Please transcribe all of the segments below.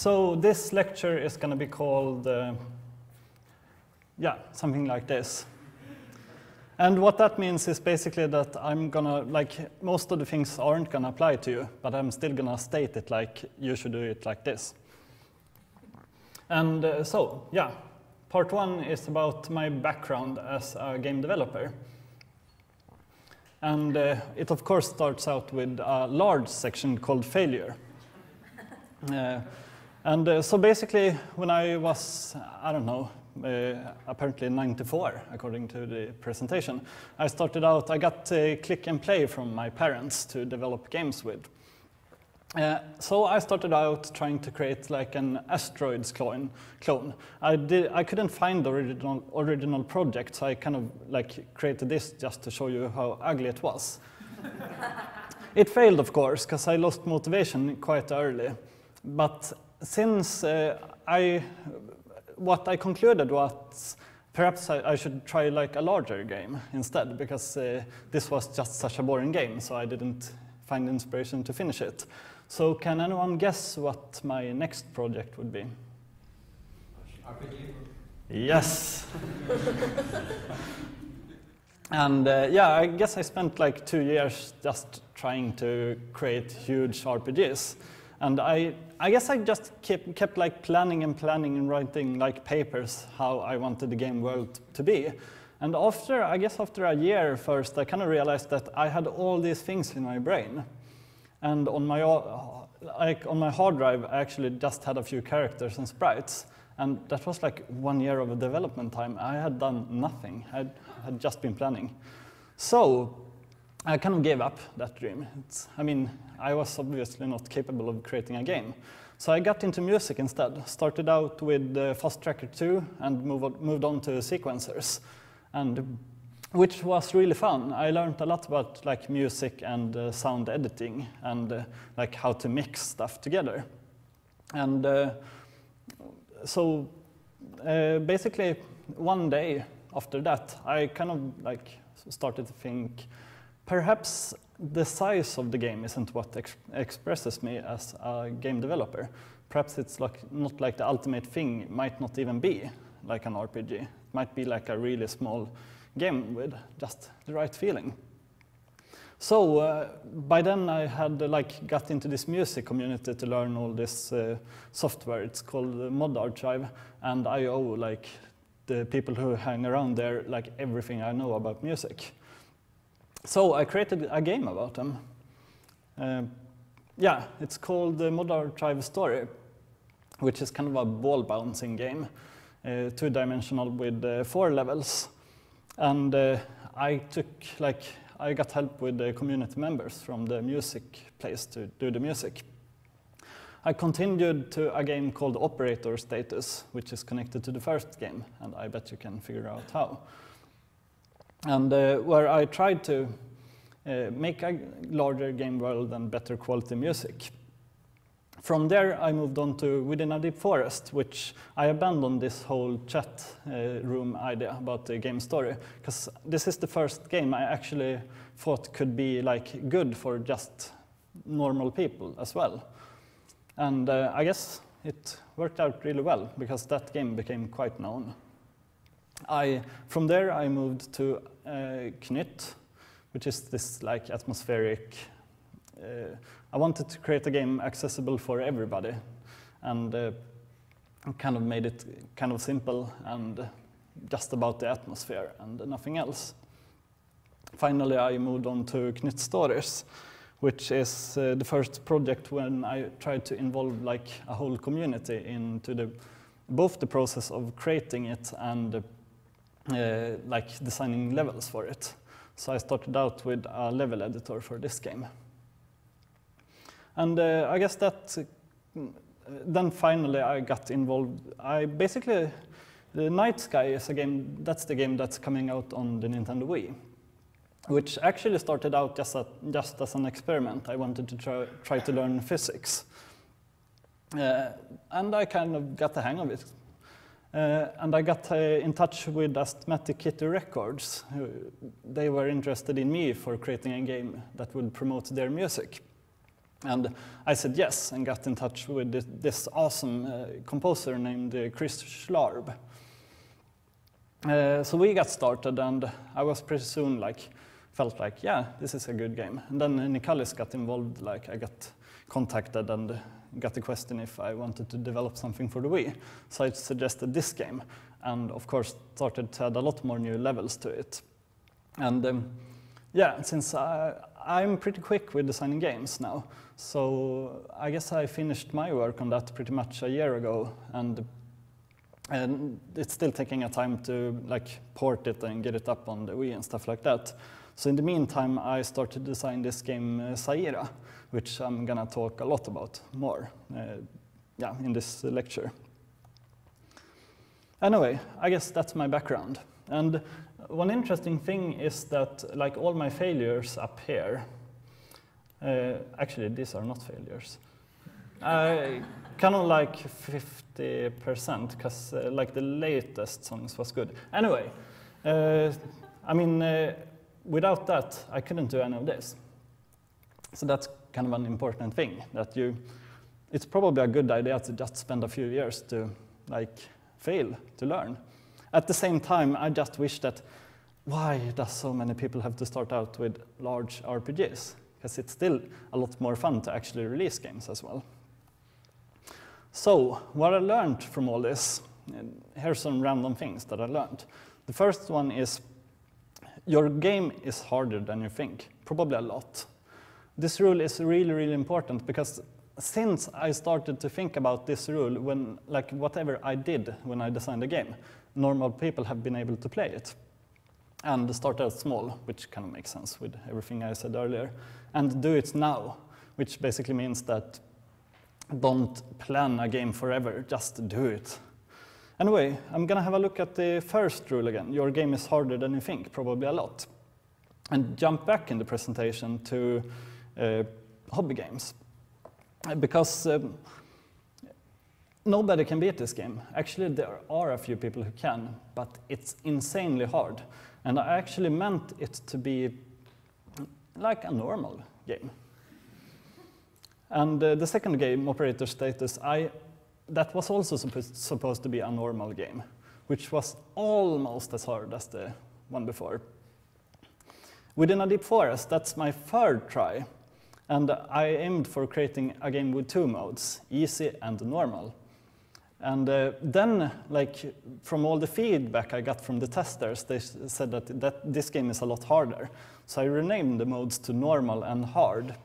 So this lecture is going to be called, something like this. And what that means is basically that I'm gonna, most of the things aren't gonna apply to you, but I'm still gonna state it like you should do it like this. And part one is about my background as a game developer. And it of course starts out with a large section called failure. So basically when I was, I don't know, apparently 94, according to the presentation, I got click and play from my parents to develop games with. So I started out trying to create like an asteroids clone. I couldn't find the original project, so I kind of like created this just to show you how ugly it was. It failed, of course, because I lost motivation quite early. But since what I concluded was perhaps I should try like a larger game instead, because this was just such a boring game, so I didn't find inspiration to finish it. So can anyone guess what my next project would be? RPG? Yes. And I guess I spent like 2 years just trying to create huge RPGs. And I guess I just kept like planning and writing like papers how I wanted the game world to be. And after a year first, I kind of realized that I had all these things in my brain. And on my hard drive, I actually just had a few characters and sprites. And that was like 1 year of development time. I had done nothing. I had just been planning. So I kind of gave up that dream. I was obviously not capable of creating a game. So I got into music instead. Started out with Fast Tracker 2 and moved on to sequencers, and which was really fun. I learned a lot about like music and sound editing and like how to mix stuff together. And basically one day after that, I kind of like started to think, perhaps the size of the game isn't what expresses me as a game developer. Perhaps it's not like the ultimate thing. It might not even be like an RPG. It might be like a really small game with just the right feeling. So by then I had got into this music community to learn all this software. It's called Mod Archive, and I owe the people who hang around there everything I know about music. So I created a game about them. It's called the Mod Archive Story, which is kind of a ball bouncing game, 2-dimensional with 4 levels. And I got help with the community members from the music place to do the music. I continued to a game called Operator Status, which is connected to the first game, and I bet you can figure out how. And where I tried to make a larger game world and better quality music. From there, I moved on to Within a Deep Forest, which I abandoned this whole chat room idea about the game story, because this is the first game I actually thought could be good for just normal people as well. And I guess it worked out really well, because that game became quite known. From there, I moved to Knyt, which is this atmospheric. I wanted to create a game accessible for everybody, and kind of made it kind of simple and just about the atmosphere and nothing else. Finally, I moved on to Knyt Stories, which is the first project when I tried to involve a whole community into both the process of creating it and designing levels for it. So I started out with a level editor for this game. And I guess then finally I got involved. The Night Sky is a game, that's the game that's coming out on the Nintendo Wii, which actually started out just as an experiment. I wanted to try to learn physics. And I kind of got the hang of it. And I got in touch with Asthmatic Kitty Records. They were interested in me for creating a game that would promote their music. And I said yes, and got in touch with this awesome composer named Chris Schlarb. So we got started, and I was pretty soon felt like, yeah, this is a good game. And then Nicklas got involved, I got contacted and got the question if I wanted to develop something for the Wii. So I suggested this game, and of course started to add a lot more new levels to it. And yeah, since I'm pretty quick with designing games now, so I guess I finished my work on that pretty much a year ago, and it's still taking a time to port it and get it up on the Wii and stuff like that. So in the meantime, I started to design this game Sayyida, which I'm gonna talk a lot about more in this lecture. Anyway, I guess that's my background. And one interesting thing is that all my failures up here, actually these are not failures. Kind of 50%, because the latest songs was good. Anyway, I mean, without that, I couldn't do any of this. So that's kind of an important thing, that it's probably a good idea to just spend a few years to fail, to learn. At the same time, I just wish that, why does so many people have to start out with large RPGs? Because it's still a lot more fun to actually release games as well. So, what I learned from all this, here's some random things that I learned. The first one is, your game is harder than you think, probably a lot. This rule is really, really important, because since I started to think about this rule, when whatever I did when I designed a game, normal people have been able to play it. And start out small, which kind of makes sense with everything I said earlier, and do it now, which basically means that don't plan a game forever, just do it. Anyway, I'm gonna have a look at the first rule again. Your game is harder than you think, probably a lot. And jump back in the presentation to hobby games. Because nobody can beat this game. Actually, there are a few people who can, but it's insanely hard. And I actually meant it to be like a normal game. And the second game, Operator Status, that was also supposed to be a normal game, which was almost as hard as the one before. Within a Deep Forest, that's my third try, and I aimed for creating a game with two modes, easy and normal. And then, from all the feedback I got from the testers, they said that this game is a lot harder. So I renamed the modes to normal and hard.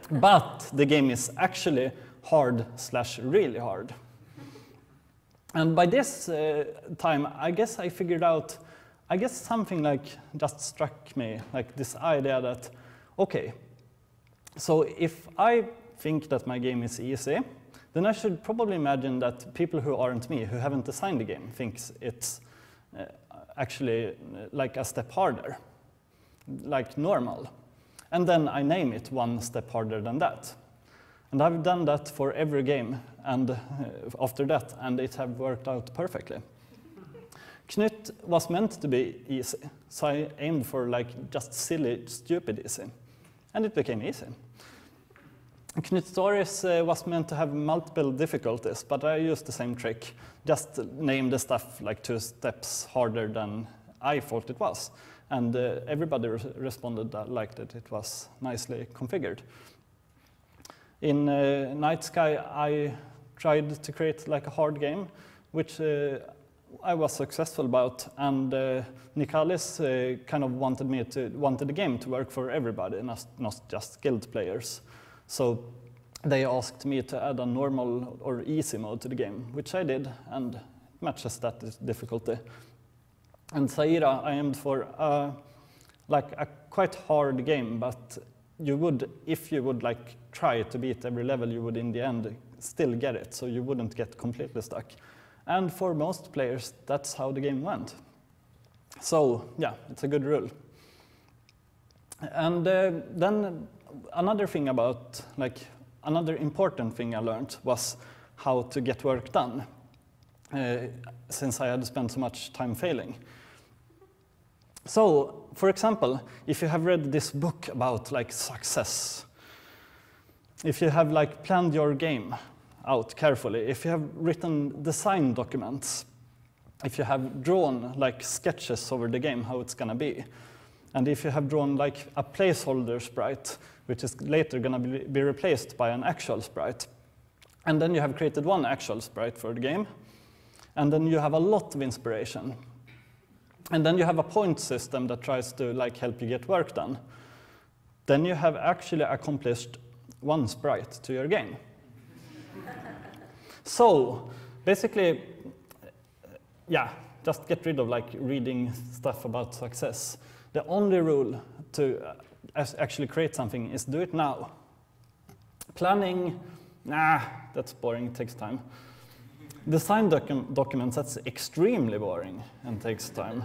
But the game is actually hard/really hard. And by this time, I guess I figured out, something just struck me, this idea that, okay, so if I think that my game is easy, then I should probably imagine that people who aren't me, who haven't designed the game, thinks it's actually a step harder, like normal. And then I name it one step harder than that. And I've done that for every game and after that, and it have worked out perfectly. Knut was meant to be easy, so I aimed for just silly, stupid easy. And it became easy. Knut Stories was meant to have multiple difficulties, but I used the same trick. Just name the stuff 2 steps harder than I thought it was. And everybody responded that liked it. It was nicely configured. In Night Sky, I tried to create a hard game, which I was successful about. And Nicklas kind of wanted the game to work for everybody, not just skilled players. So they asked me to add a normal or easy mode to the game, which I did, and it matches that difficulty. And Sayyida, I aimed for a quite hard game, but you would, if you would try to beat every level, you would in the end still get it, so you wouldn't get completely stuck. And for most players, that's how the game went. So yeah, it's a good rule. And then another thing about, another important thing I learned was how to get work done, since I had spent so much time failing. So, for example, if you have read this book about success, if you have like planned your game out carefully, if you have written design documents, if you have drawn like sketches over the game, how it's gonna be, and if you have drawn like a placeholder sprite, which is later gonna be replaced by an actual sprite, and then you have created one actual sprite for the game, and then you have a lot of inspiration, and then you have a point system that tries to like help you get work done, then you have actually accomplished one sprite to your game. So basically, yeah, just get rid of like reading stuff about success. The only rule to actually create something is do it now. Planning, nah, that's boring, it takes time. Design documents, that's extremely boring and takes time.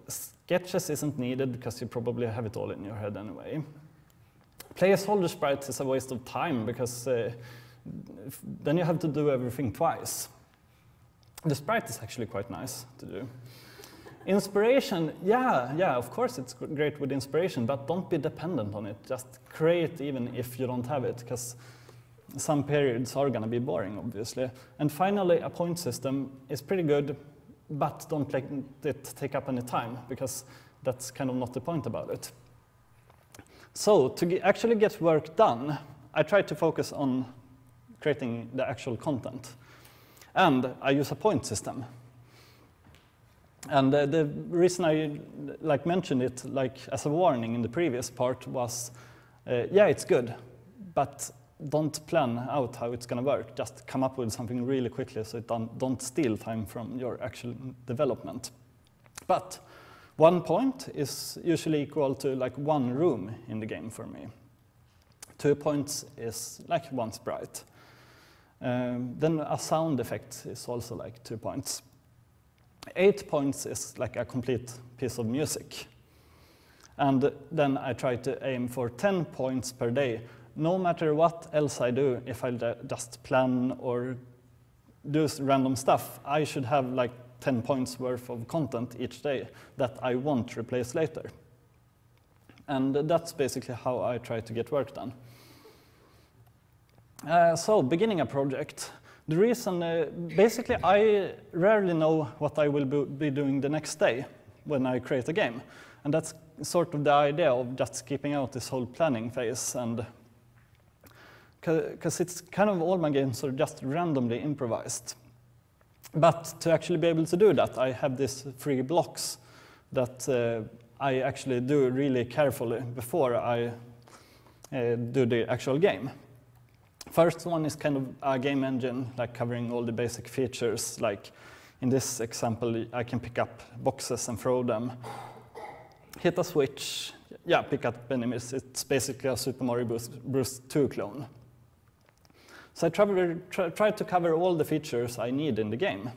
Sketches isn't needed because you probably have it all in your head anyway. Placeholder sprites is a waste of time because then you have to do everything twice. The sprite is actually quite nice to do. Inspiration, yeah, of course it's great with inspiration, but don't be dependent on it. Just create even if you don't have it, because some periods are going to be boring, obviously. And finally, a point system is pretty good, but don't let it take up any time, because that's kind of not the point about it. So to actually get work done, I try to focus on creating the actual content. And I use a point system. And the reason I mentioned it as a warning in the previous part was, yeah, it's good, but don't plan out how it's going to work. Just come up with something really quickly so it don't steal time from your actual development. But 1 point is usually equal to like 1 room in the game for me. 2 points is like 1 sprite. Then a sound effect is also like 2 points. 8 points is like a complete piece of music. And then I try to aim for 10 points per day. No matter what else I do, if I just plan or do random stuff, I should have like 10 points worth of content each day that I won't replace later. And that's basically how I try to get work done. So beginning a project. The reason, basically I rarely know what I will be doing the next day when I create a game. And that's sort of the idea of just skipping out this whole planning phase, and because it's kind of all my games are just randomly improvised. But to actually be able to do that, I have these 3 blocks that I actually do really carefully before I do the actual game. First one is kind of a game engine, like covering all the basic features. Like in this example, I can pick up boxes and throw them. Hit a switch, yeah, pick up enemies. It's basically a Super Mario Bros. 2 clone. So I try to cover all the features I need in the game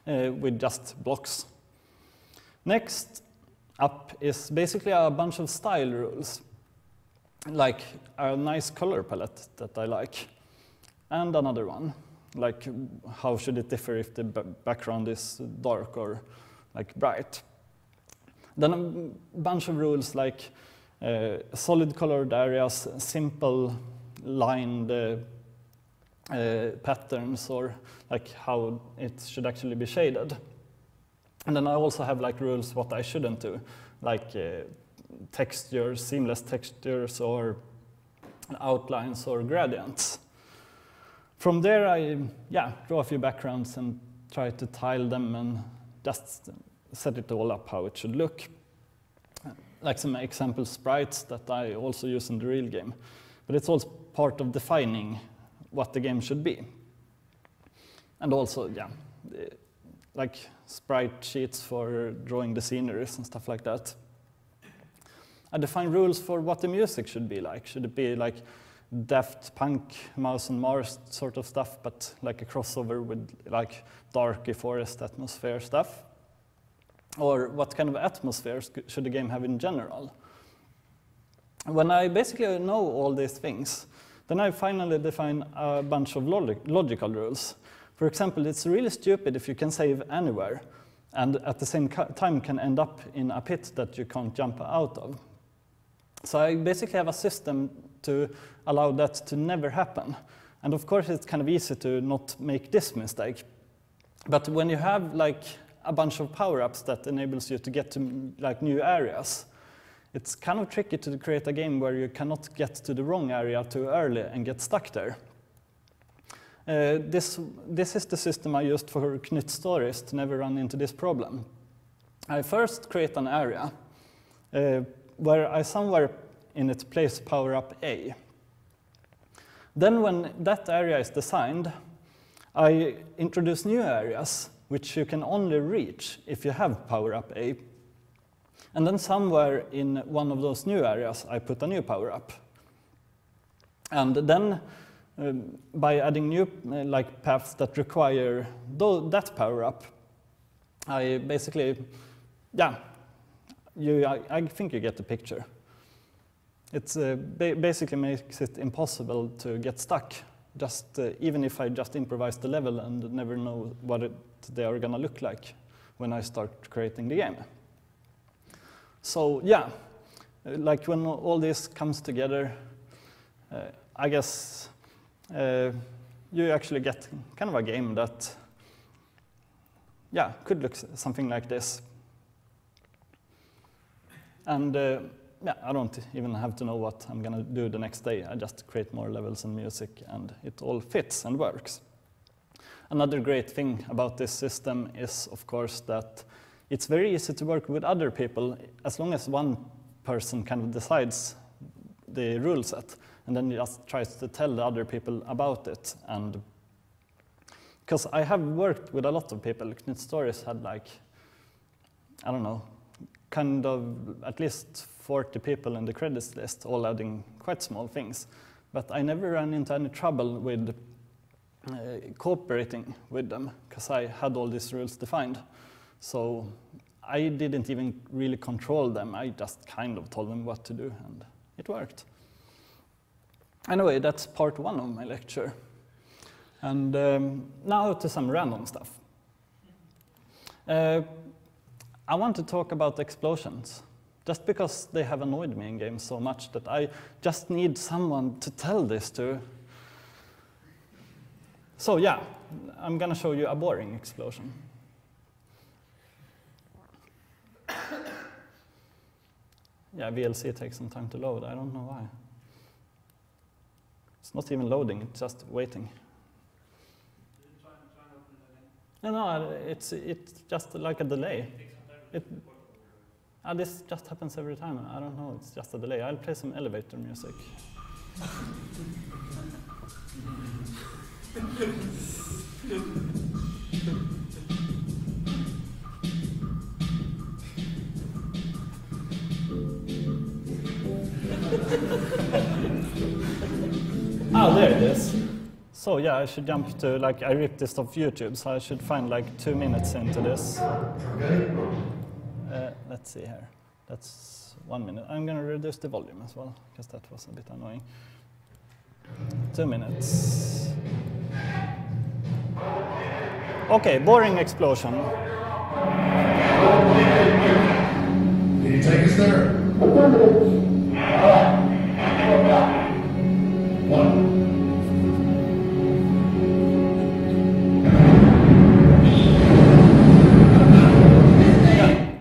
with just blocks. Next up is basically a bunch of style rules, like a nice color palette that I like, and another one, like how should it differ if the background is dark or like bright. Then a bunch of rules like solid colored areas, simple lined patterns, or like how it should actually be shaded. And then I also have like rules what I shouldn't do, like textures, seamless textures, or outlines or gradients. From there I draw a few backgrounds and try to tile them and just set it all up how it should look. Like some example sprites that I also use in the real game. But it's also part of defining what the game should be. And also, like sprite sheets for drawing the sceneries and stuff like that. I define rules for what the music should be like. Should it be like Daft Punk, Mouse and Mars sort of stuff, but like a crossover with like darky forest atmosphere stuff? Or what kind of atmosphere should the game have in general? When I basically know all these things, then I finally define a bunch of logical rules. For example, it's really stupid if you can save anywhere and at the same time can end up in a pit that you can't jump out of. So I basically have a system to allow that to never happen. And of course, it's kind of easy to not make this mistake. But when you have like a bunch of power-ups that enables you to get to like new areas, it's kind of tricky to create a game where you cannot get to the wrong area too early and get stuck there. This is the system I used for Knut stories to never run into this problem. I first create an area where I somewhere in it place power-up A. Then when that area is designed, I introduce new areas which you can only reach if you have power-up A. And then somewhere in one of those new areas, I put a new power-up. And then by adding new like paths that require that power-up, I basically, yeah, I think you get the picture. It basically makes it impossible to get stuck, just even if I just improvise the level and never know what they are going to look like when I start creating the game. So yeah, like when all this comes together, I guess you actually get kind of a game that, yeah, could look something like this. And yeah, I don't even have to know what I'm going to do the next day. I just create more levels and music, and it all fits and works. Another great thing about this system is, of course, that it's very easy to work with other people as long as one person kind of decides the rule set and then just tries to tell the other people about it. And because I have worked with a lot of people, Knut Stories had like, I don't know, kind of at least 40 people in the credits list, all adding quite small things. But I never ran into any trouble with cooperating with them, because I had all these rules defined. So I didn't even really control them. I just kind of told them what to do, and it worked. Anyway, that's part one of my lecture. And now to some random stuff. I want to talk about explosions, just because they have annoyed me in games so much that I just need someone to tell this to. So yeah, I'm going to show you a boring explosion. Yeah, VLC takes some time to load. I don't know why. It's not even loading, it's just waiting. No, it's just like a delay. This just happens every time. I don't know, it's just a delay. I'll play some elevator music. Oh, there it is. So yeah, I should jump to, like, I ripped this off YouTube, so I should find like 2 minutes into this. Let's see here. That's 1 minute. I'm going to reduce the volume as well, because that was a bit annoying. 2 minutes. Okay, boring explosion. Can you take us there? One.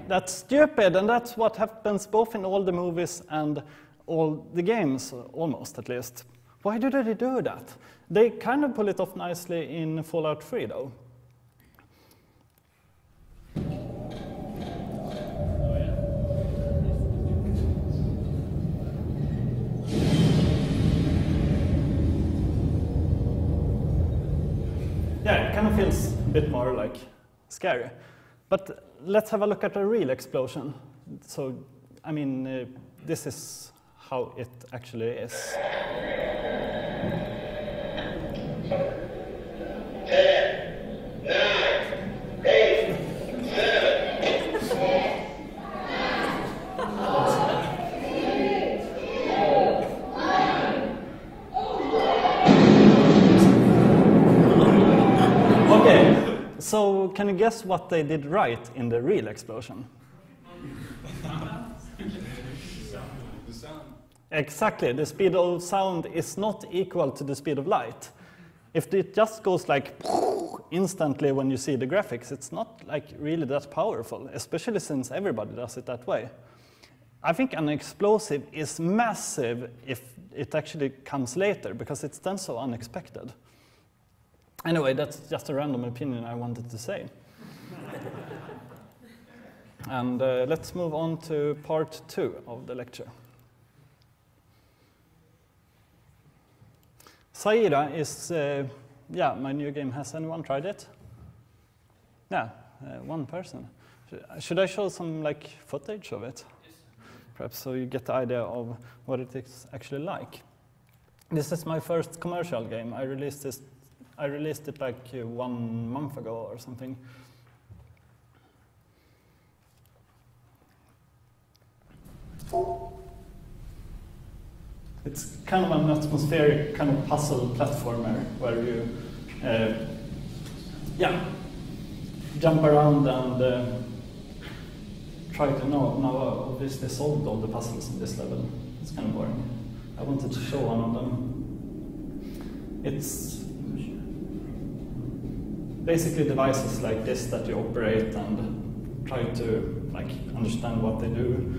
That's stupid, and that's what happens both in all the movies and all the games, almost at least. Why do they do that? They kind of pull it off nicely in Fallout 3, though. Yeah, it kind of feels a bit more like scary. But let's have a look at a real explosion. So, I mean, this is how it actually is. 10, 9, 8, 7, 6, 5, 4, 3, 2, 1. Okay. So, can you guess what they did right in the real explosion? Exactly, the speed of sound is not equal to the speed of light. If it just goes like instantly when you see the graphics, it's not like really that powerful, especially since everybody does it that way. I think an explosive is massive if it actually comes later, because it's then so unexpected. Anyway, that's just a random opinion I wanted to say. And let's move on to part 2 of the lecture. Sayyida is, yeah, my new game. Has anyone tried it? Yeah, one person. Should I show some like footage of it? Yes. Perhaps so you get the idea of what it is actually like. This is my first commercial game. I released it like 1 month ago or something. It's kind of an atmospheric kind of puzzle platformer where you, yeah, jump around and try to obviously solve all the puzzles in this level. It's kind of boring. I wanted to show one of them. It's basically devices like this that you operate and try to like understand what they do.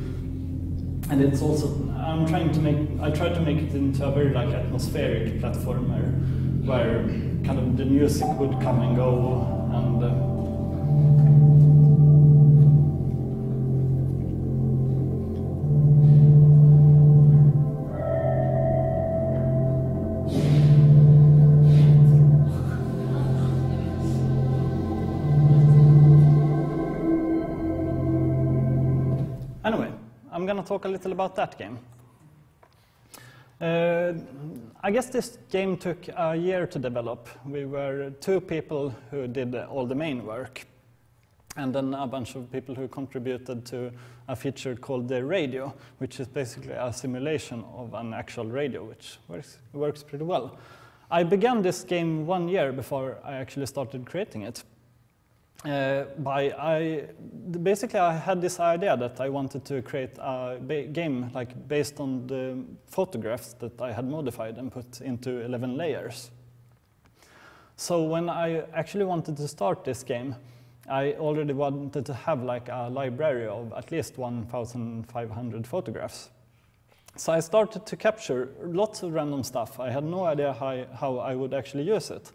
And it's also, I tried to make it into a very like atmospheric platformer where kind of the music would come and go and anyway, I'm going to talk a little about that game. I guess this game took a year to develop. We were 2 people who did all the main work, and then a bunch of people who contributed to a feature called the radio, which is basically a simulation of an actual radio, which works pretty well. I began this game 1 year before I actually started creating it. Basically, I had this idea that I wanted to create a game like based on the photographs that I had modified and put into 11 layers. So when I actually wanted to start this game, I already wanted to have like a library of at least 1,500 photographs. So I started to capture lots of random stuff. I had no idea how I would actually use it,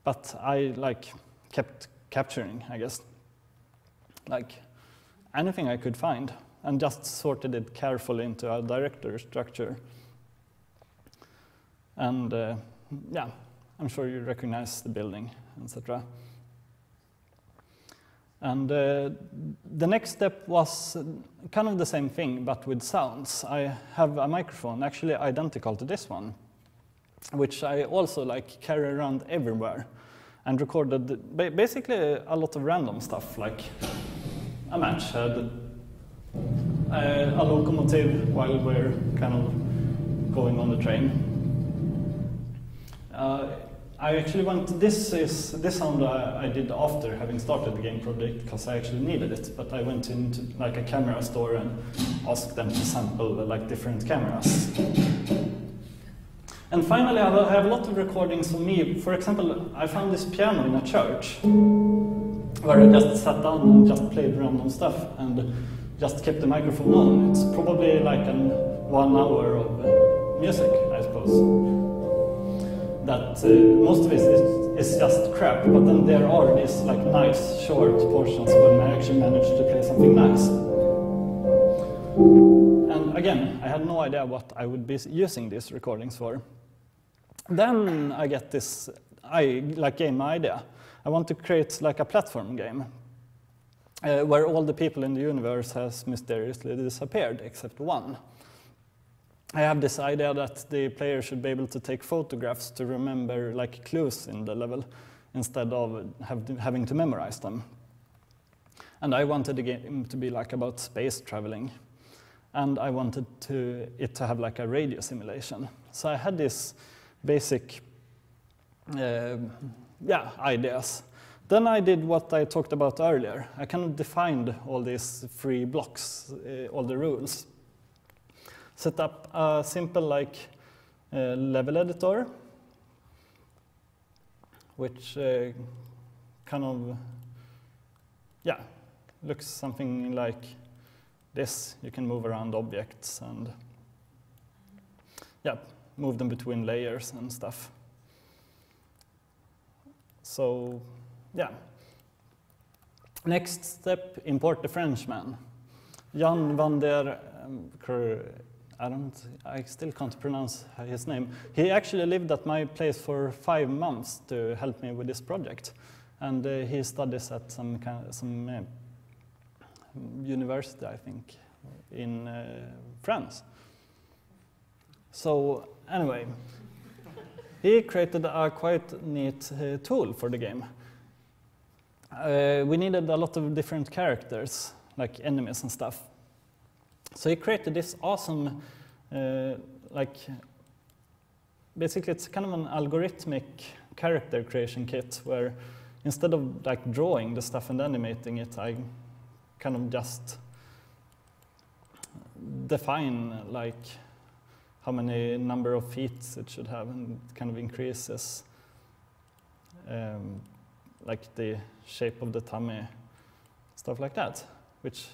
but I like kept capturing, I guess, like anything I could find, and just sorted it carefully into a directory structure. And yeah, I'm sure you recognize the building, etc. And the next step was kind of the same thing, but with sounds. I have a microphone, actually identical to this one, which I also like carry around everywhere, and recorded basically a lot of random stuff, like a match head, a locomotive while we're kind of going on the train. I actually went, this sound I did after having started the game project, because I actually needed it, but I went into like a camera store and asked them to sample like different cameras. And finally, I have a lot of recordings of me. For example, I found this piano in a church where I just sat down and just played random stuff and just kept the microphone on. It's probably like 1 hour of music, I suppose. That most of it is just crap, but then there are these like nice short portions when I actually managed to play something nice. And again, I had no idea what I would be using these recordings for. Then I get this game idea. I want to create like a platform game where all the people in the universe has mysteriously disappeared except one. I have this idea that the player should be able to take photographs to remember like clues in the level instead of having to memorize them. And I wanted the game to be like about space traveling. And I wanted it to have like a radio simulation. So I had this basic ideas. Then I did what I talked about earlier. I kind of defined all these 3 blocks, all the rules. set up a simple level editor, which kind of, yeah, looks something like this. You can move around objects and, yeah, move them between layers and stuff. So, yeah. Next step, import the Frenchman. Jan van der, I still can't pronounce his name. He actually lived at my place for 5 months to help me with this project. And he studies at some university, I think, in France. So anyway, he created a quite neat tool for the game. We needed a lot of different characters, like enemies and stuff. So he created this awesome, basically it's kind of an algorithmic character creation kit where instead of drawing the stuff and animating it, I kind of just define how many number of feet it should have, and it kind of increases the shape of the tummy, stuff like that, which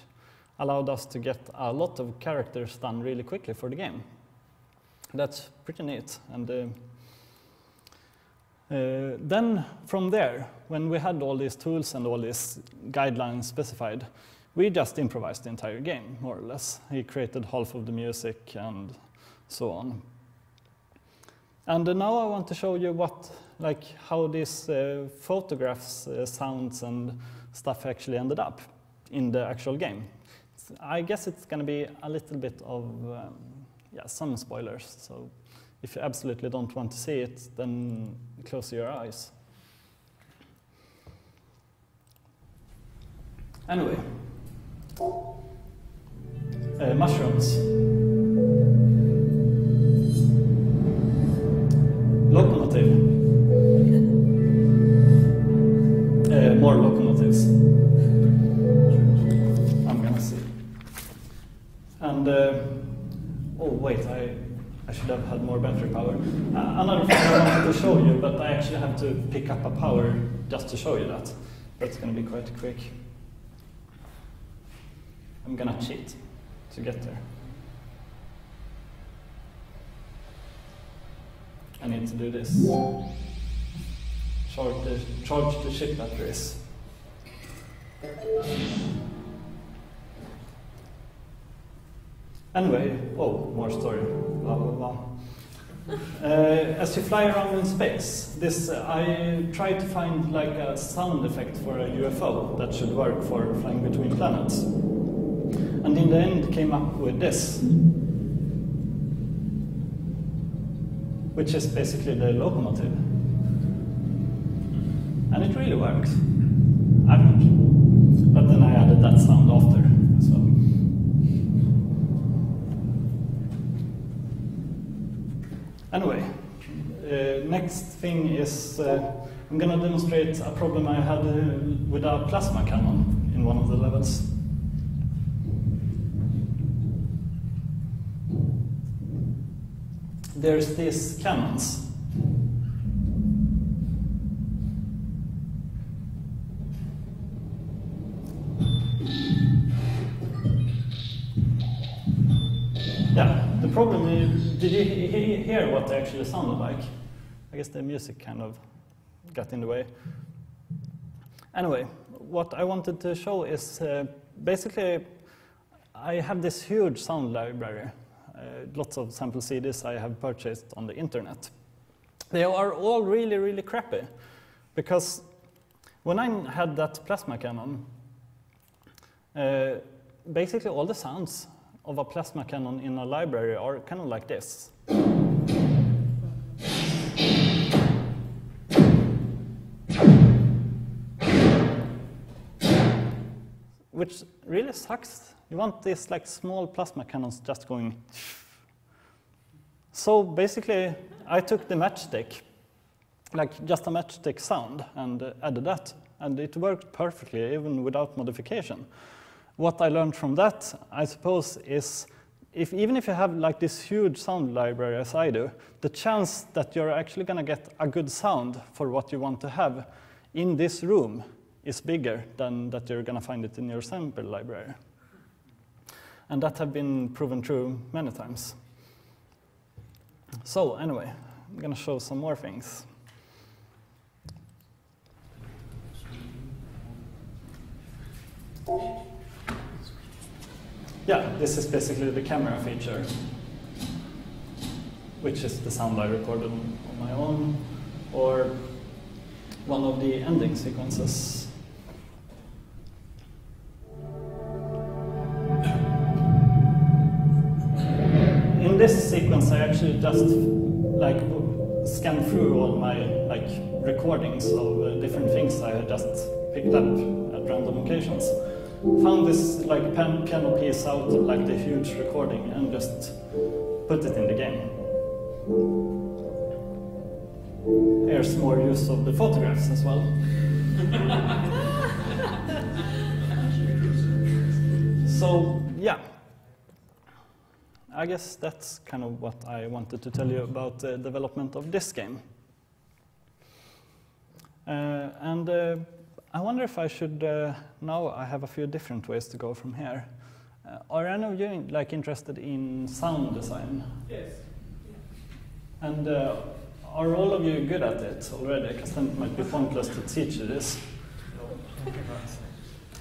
allowed us to get a lot of characters done really quickly for the game. That's pretty neat. And then from there, when we had all these tools and all these guidelines specified, we just improvised the entire game, more or less. He created half of the music and so on. And now I want to show you how these photographs, sounds, and stuff actually ended up in the actual game. I guess it's going to be a little bit of some spoilers. So if you absolutely don't want to see it, then close your eyes. Anyway, mushrooms. Locomotive. More locomotives. I'm gonna see. And oh wait, I should have had more battery power. Another thing I wanted to show you, but I actually have to pick up a power just to show you that. That's gonna be quite quick. I'm gonna cheat to get there. I need to do this. Charge the ship batteries. Anyway, more story. Blah blah blah. As you fly around in space, I tried to find a sound effect for a UFO that should work for flying between planets. And in the end came up with this, which is basically the locomotive. And it really works, I think. But then I added that sound after as well. Anyway, next thing is I'm going to demonstrate a problem I had with a plasma cannon in one of the levels. There's these cannons. Yeah, the problem is, did you hear what they actually sounded like? I guess the music kind of got in the way. Anyway, what I wanted to show is basically I have this huge sound library. Lots of sample CDs I have purchased on the internet. They are all really, really crappy, because when I had that plasma cannon, basically all the sounds of a plasma cannon in a library are kind of like this. Which really sucks. You want these small plasma cannons just going. So basically, I took the matchstick, just a matchstick sound, and added that, and it worked perfectly, even without modification. What I learned from that, I suppose, is even if you have like this huge sound library as I do, the chance that you're actually going to get a good sound for what you want to have in this room is bigger than that you're going to find it in your sample library. And that have been proven true many times. So anyway, I'm going to show some more things. Yeah, this is basically the camera feature, which is the sound I recorded on my own, or one of the ending sequences. In this sequence, I actually just like scanned through all my like recordings of different things I had just picked up at random occasions. Found this like piano piece out of like the huge recording and just put it in the game. Here's more use of the photographs as well. So yeah, I guess that's kind of what I wanted to tell you about the development of this game. I wonder if I should, now I have a few different ways to go from here. Are any of you like interested in sound design? Yes. And are all of you good at it already? Because then it might be pointless to teach you this.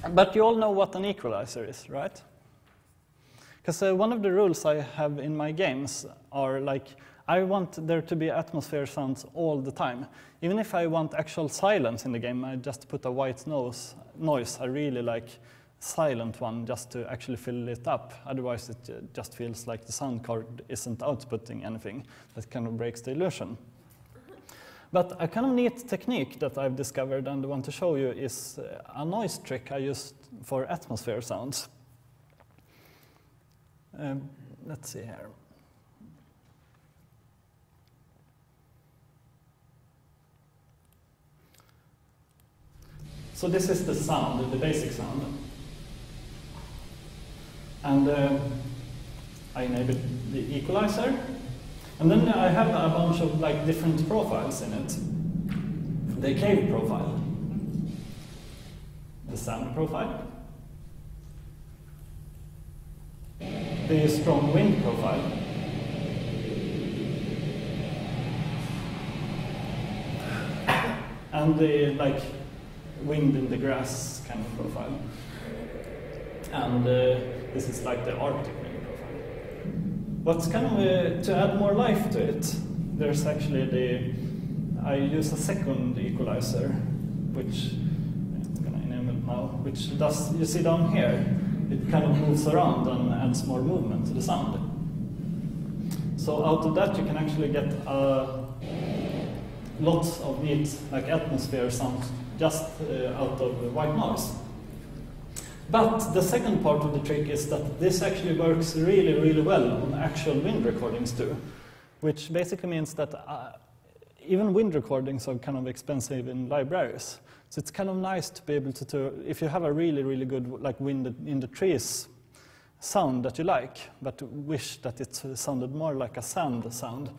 But you all know what an equalizer is, right? Because one of the rules I have in my games are like, I want there to be atmosphere sounds all the time. Even if I want actual silence in the game, I just put a white noise. I really like silent one just to actually fill it up. Otherwise it just feels like the sound card isn't outputting anything. That kind of breaks the illusion. But a kind of neat technique that I've discovered and want to show you is a noise trick I used for atmosphere sounds. Let's see here. So this is the sound, the basic sound. And I enabled the equalizer. And then I have a bunch of like different profiles in it. The cave profile, the sound profile, the strong wind profile, and the like wind in the grass kind of profile. And this is like the Arctic wind profile. What's kind of to add more life to it, there's actually I use a second equalizer, which I'm going to enable now, which does, you see down here, it kind of moves around and adds more movement to the sound. So out of that you can actually get lots of neat like atmosphere sound just out of white noise. But the second part of the trick is that this actually works really, really well on actual wind recordings too, which basically means that even wind recordings are kind of expensive in libraries. So it's kind of nice to be able to if you have a really, really good like wind in the trees sound that you like, but wish that it sounded more like a sand sound,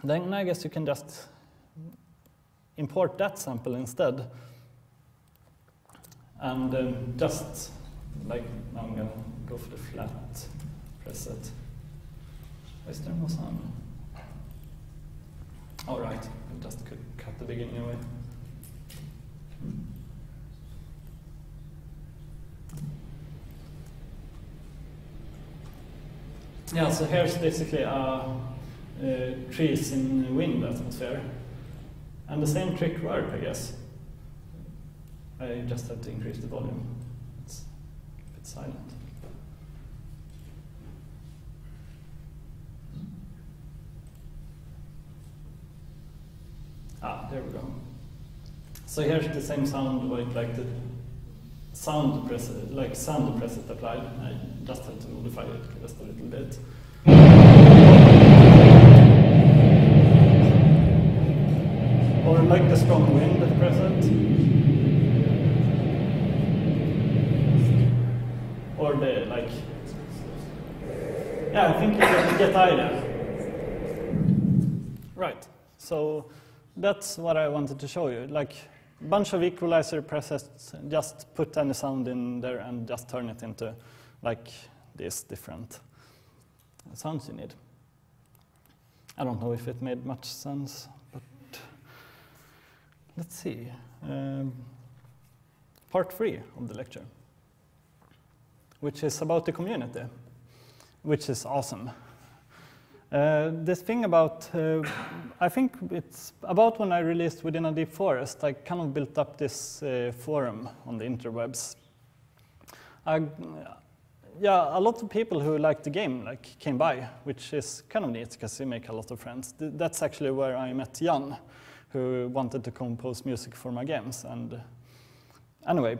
then I guess you can just import that sample instead. And just like, now I'm going to go for the flat preset. Is there no sound? All right, I just could cut the beginning away. Yeah, so here's basically trees in wind atmosphere. And the same trick worked, I guess. I just have to increase the volume. It's a bit silent. There we go. So here's the same sound with like the sound preset, like sound preset applied. I just have to modify it just a little bit. Or like the strong wind preset. Or the like Yeah, I think you get the idea. Right, so that's what I wanted to show you. Like a bunch of equalizer presets, just put any sound in there and just turn it into like these different sounds you need. I don't know if it made much sense, but let's see. Part 3 of the lecture, which is about the community, which is awesome. This thing about, I think it's about when I released Within a Deep Forest, I kind of built up this forum on the interwebs. Yeah, a lot of people who liked the game came by, which is kind of neat because you make a lot of friends. That's actually where I met Jan, who wanted to compose music for my games. And anyway,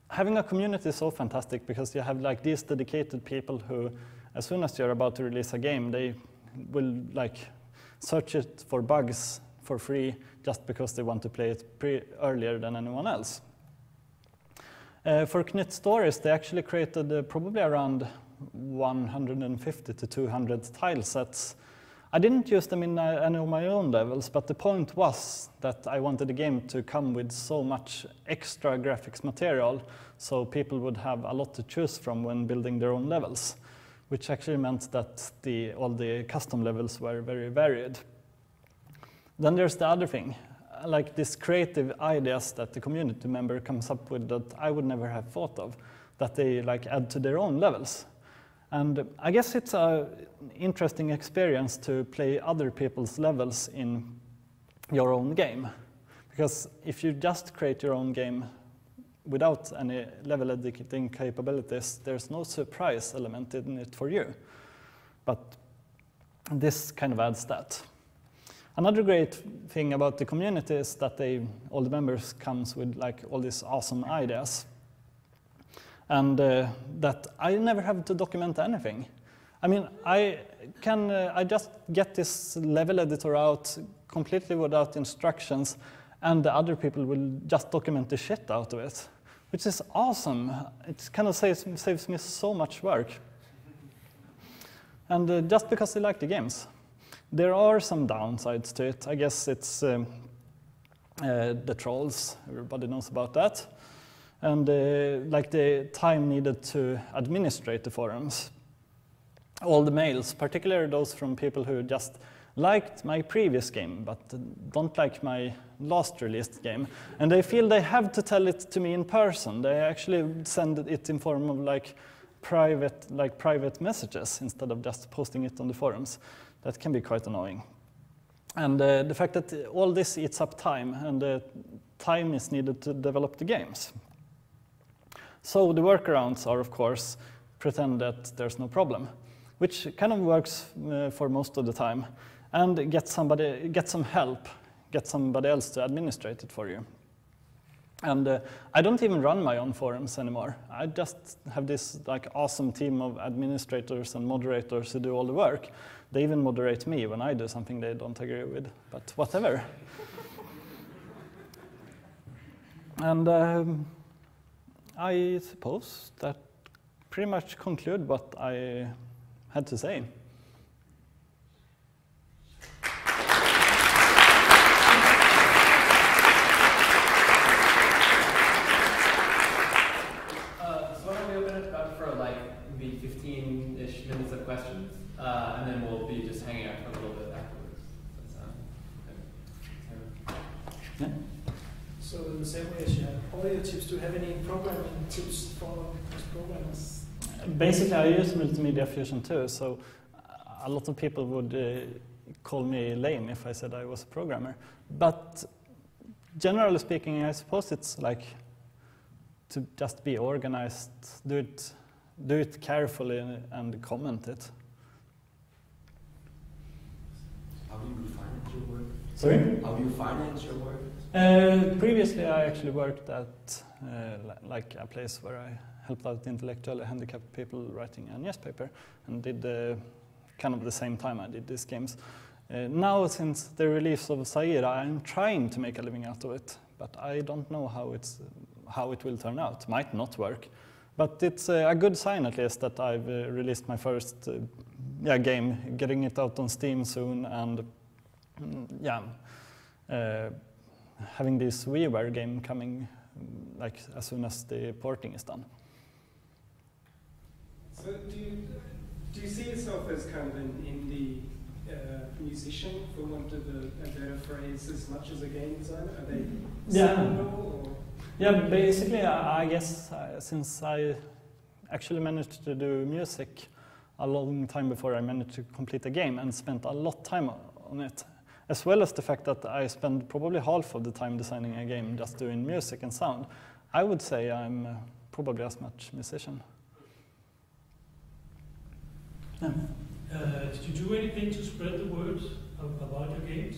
having a community is so fantastic because you have like these dedicated people who, as soon as you're about to release a game, they will like search it for bugs for free just because they want to play it earlier than anyone else. For Knit Stories, they actually created probably around 150 to 200 tile sets. I didn't use them in any of my own levels, but the point was that I wanted the game to come with so much extra graphics material so people would have a lot to choose from when building their own levels, which actually meant that all the custom levels were very varied. Then there's the other thing, like these creative ideas that the community member comes up with that I would never have thought of, that they like add to their own levels. And I guess it's an interesting experience to play other people's levels in your own game. Because if you just create your own game without any level editing capabilities, there's no surprise element in it for you. But this kind of adds that. Another great thing about the community is that all the members comes with like all these awesome ideas. And that I never have to document anything. I mean, I just get this level editor out completely without instructions, and the other people will just document the shit out of it, which is awesome. It kind of saves me so much work. And just because they like the games. There are some downsides to it. I guess it's the trolls. Everybody knows about that. And like the time needed to administrate the forums. All the mails, particularly those from people who just liked my previous game, but don't like my last released game. And they feel they have to tell it to me in person. They actually send it in form of like private messages instead of just posting it on the forums. That can be quite annoying. And the fact that all this eats up time, and time is needed to develop the games. So the workarounds are, of course, pretend that there's no problem, which kind of works for most of the time, and get some help, get somebody else to administrate it for you. And I don't even run my own forums anymore. I just have this like awesome team of administrators and moderators who do all the work. They even moderate me when I do something they don't agree with, but whatever. And I suppose that pretty much conclude what I had to say. So why don't we open it up for like maybe 15-ish minutes of questions, and then we'll be just hanging out for a little bit afterwards. That's Yeah. So in the same way as you have audio tips, do you have any programming tips for programmers? Basically, I use Multimedia Fusion too, so a lot of people would call me lame if I said I was a programmer. But generally speaking, I suppose it's like to just be organized, do it carefully and comment it. How do you finance your work? Sorry? How do you finance your work? Previously, I actually worked at like a place where I helped out intellectually handicapped people writing a newspaper, and did kind of the same time I did these games. Now, since the release of Sayyida, I'm trying to make a living out of it, but I don't know how it will turn out. Might not work. But it's a good sign at least that I've released my first game, getting it out on Steam soon, and having this WiiWare game coming like as soon as the porting is done. So do you see yourself as kind of an indie musician, for want of a better phrase, as much as a game designer? Are they similar, or? Yeah, basically, I guess since I actually managed to do music a long time before I managed to complete a game and spent a lot of time on it, as well as the fact that I spend probably half of the time designing a game just doing music and sound, I would say I'm probably as much musician. Yeah. Did you do anything to spread the word about your games?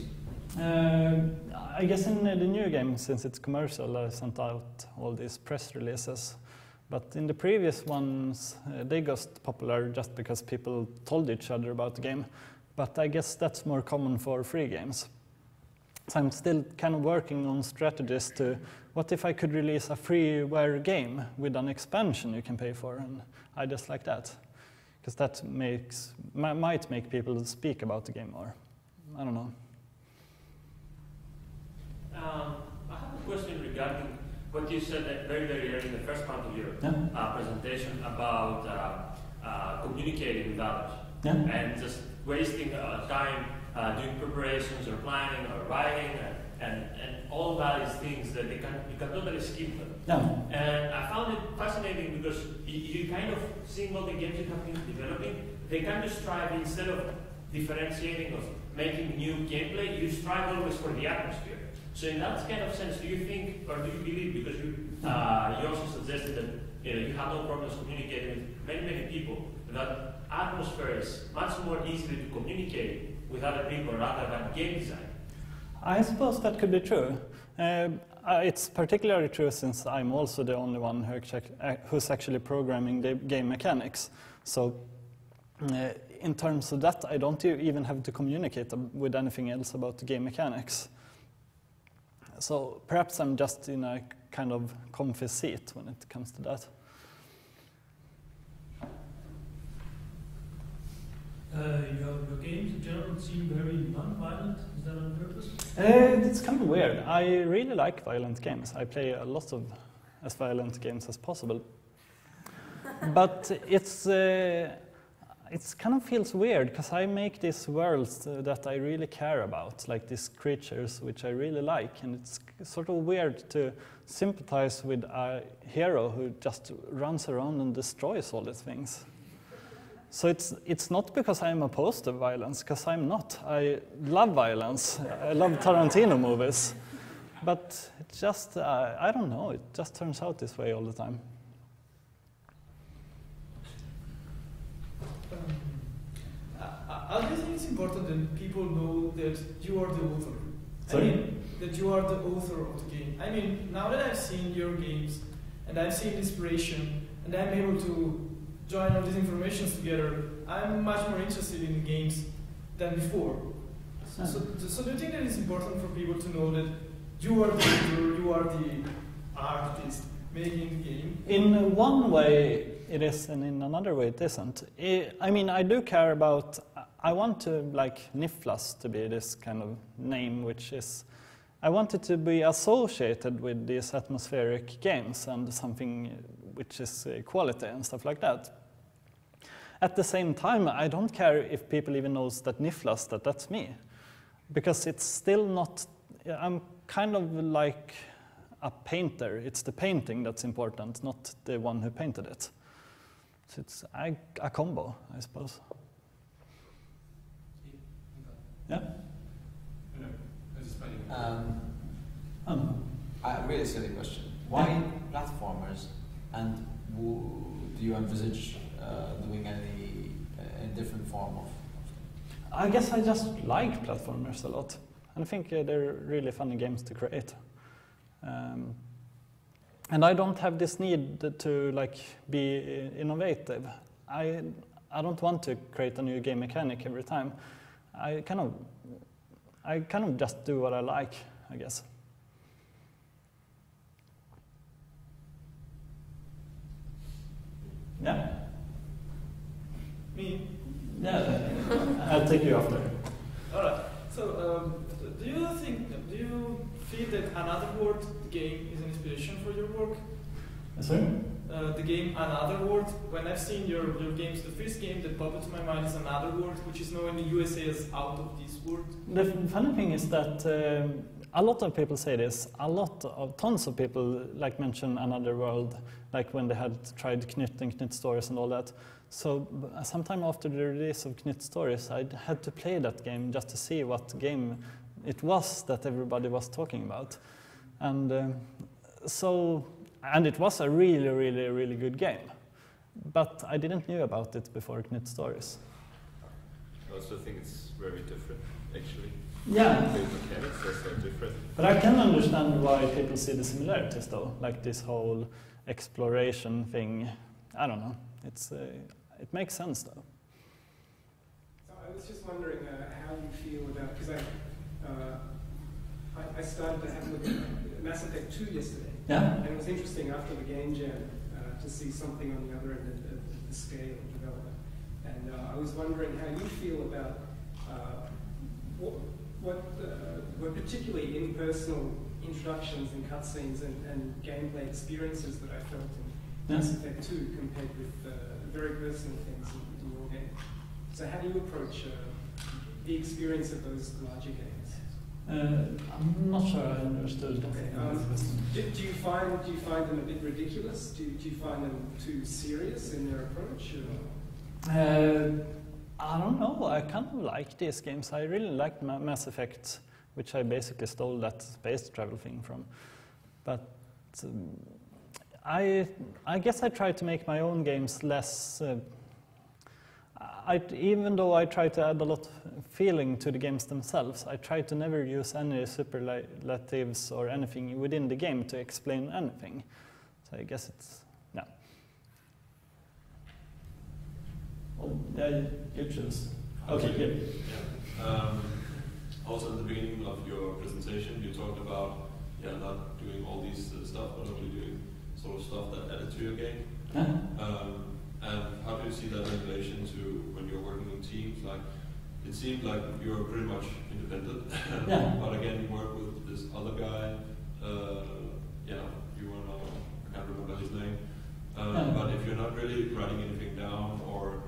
I guess in the new game, since it's commercial, I sent out all these press releases. But in the previous ones, they got popular just because people told each other about the game. But I guess that's more common for free games. So I'm still kind of working on strategies to, what if I could release a freeware game with an expansion you can pay for, and I just like that. Because that might make people speak about the game more. I don't know. I have a question regarding what you said very early in the first part of your presentation about communicating with others and just wasting time doing preparations or planning or writing and all those things that you can totally skip them. And I found it fascinating because you kind of seeing all the games you have been developing, they kind of strive, instead of differentiating of making new gameplay, you strive always for the atmosphere. So in that kind of sense, do you think, or do you believe, because you also suggested that you have no problems communicating with many people, that atmosphere is much more easily to communicate with other people rather than game design? I suppose that could be true. It's particularly true since I'm also the only one who's actually programming the game mechanics. So in terms of that, I don't even have to communicate with anything else about the game mechanics. So perhaps I'm just in a kind of comfy seat when it comes to that. Your games in general seem very non-violent. Is that on purpose? It's kind of weird. I really like violent games. I play a lot of as violent games as possible. But it kind of feels weird because I make these worlds that I really care about, like these creatures which I really like, and it's sort of weird to sympathize with a hero who just runs around and destroys all these things. So it's not because I'm opposed to violence, because I'm not. I love violence. I love Tarantino movies. But it just, I don't know, it just turns out this way all the time. I do think it's important that people know that you are the author. Sorry? I mean, that you are the author of the game. I mean, now that I've seen your games, and I've seen inspiration, and I'm able to join all these informations together, I'm much more interested in the games than before. So do you think that it's important for people to know that you are the author, you are the artist making the game? In one way it is, and in another way it isn't. I mean, I do care about, I want to, like, Nicklas to be this kind of name, which is, I want it to be associated with these atmospheric games and something which is quality and stuff like that. At the same time, I don't care if people even knows that Nicklas, that's me. Because it's still not, I'm kind of like a painter. It's the painting that's important, not the one who painted it. So it's a combo, I suppose. Yeah? A really silly question. Why platformers, and do you envisage doing any different form of? I guess I just like platformers a lot. And I think they're really funny games to create. And I don't have this need to like be innovative. I don't want to create a new game mechanic every time. I kind of just do what I like, I guess. I'll take you after. All right. So, do you feel that Another World game is an inspiration for your work? Sorry? The game Another World. When I've seen your games, the first game that popped into my mind is Another World, which is known in the USA as Out of This World. The funny thing is that a lot of people say this. Tons of people like mention Another World, like when they had tried Knut and Knut Stories and all that. So sometime after the release of Knut Stories, I had to play that game just to see what game it was that everybody was talking about. And and it was a really, really, really good game. But I didn't know about it before Knut Stories. I also think it's very different, actually. Yeah. The mechanics are so different. But I can understand why people see the similarities, though. Like this whole exploration thing. I don't know. It makes sense, though. So I was just wondering how you feel about, because I started to have a look at Mass Effect 2 yesterday. Yeah. And it was interesting after the game jam to see something on the other end of the scale of development. And I was wondering how you feel about what particularly impersonal introductions and cutscenes and gameplay experiences that I felt in Mass Effect 2 compared with very personal things in your game. So how do you approach the experience of those larger games? I'm not sure I understood. Okay. Do you find them a bit ridiculous? Do you find them too serious in their approach? I don't know. I kind of like these games. I really liked Mass Effect, which I basically stole that space travel thing from. But I guess I try to make my own games less. Even though I try to add a lot of feeling to the games themselves, I try to never use any superlatives or anything within the game to explain anything. So I guess it's, yeah. Well, yeah, you choose. Okay, good. Yeah. Also at the beginning of your presentation, you talked about not doing all these stuff, but only doing sort of stuff that added to your game. And how do you see that in relation to when you're working in teams? Like, it seemed like you're pretty much independent, but again, you work with this other guy. You want to, I can't remember his name. But if you're not really writing anything down, or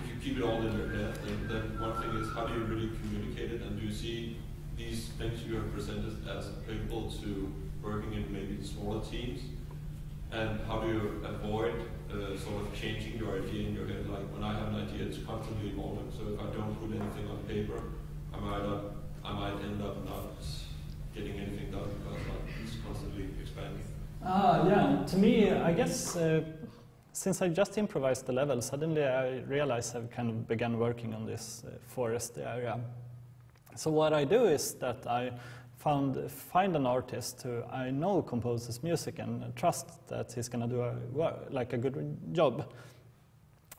if you keep it all in your head, then one thing is, how do you really communicate it? And do you see these things you have presented as applicable to working in maybe smaller teams? And how do you avoid sort of changing your idea in your head? Like, when I have an idea, it's constantly evolving. So if I don't put anything on paper, I might end up not getting anything done because it's constantly expanding. Yeah. To me, I guess since I just improvised the level, suddenly I realized I've kind of began working on this forest area. So what I do is that I find an artist who I know composes music and trust that he's going to do a good job.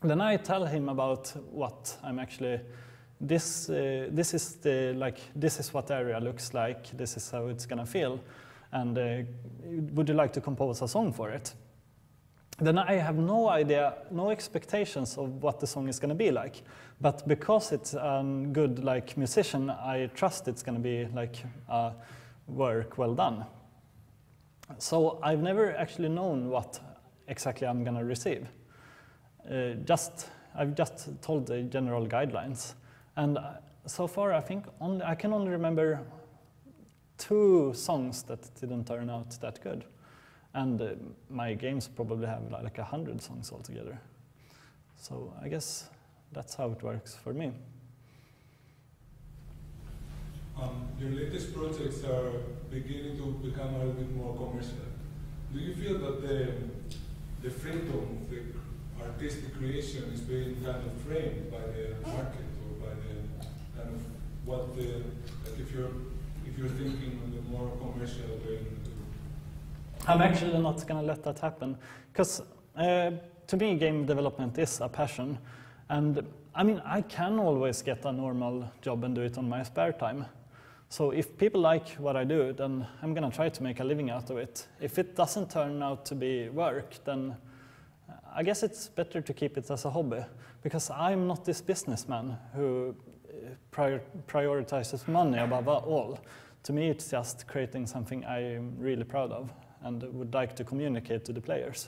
Then I tell him about what I'm actually. This is what the area looks like. This is how it's going to feel. And would you like to compose a song for it? Then I have no idea, no expectations of what the song is going to be like. But because it's a good musician, I trust it's going to be work well done. So I've never actually known what exactly I'm going to receive. I've just told the general guidelines. And so far, I think I can only remember 2 songs that didn't turn out that good. And my games probably have 100 songs altogether. So I guess that's how it works for me. Your latest projects are beginning to become a little bit more commercial. Do you feel that the freedom of the artistic creation is being kind of framed by the market, or by the kind of what if you're thinking on the more commercial way? I'm actually not going to let that happen, because to me, game development is a passion. And I mean, I can always get a normal job and do it on my spare time. So if people like what I do, then I'm going to try to make a living out of it. If it doesn't turn out to be work, then I guess it's better to keep it as a hobby, because I'm not this businessman who prioritizes money above all. To me, it's just creating something I'm really proud of and would like to communicate to the players.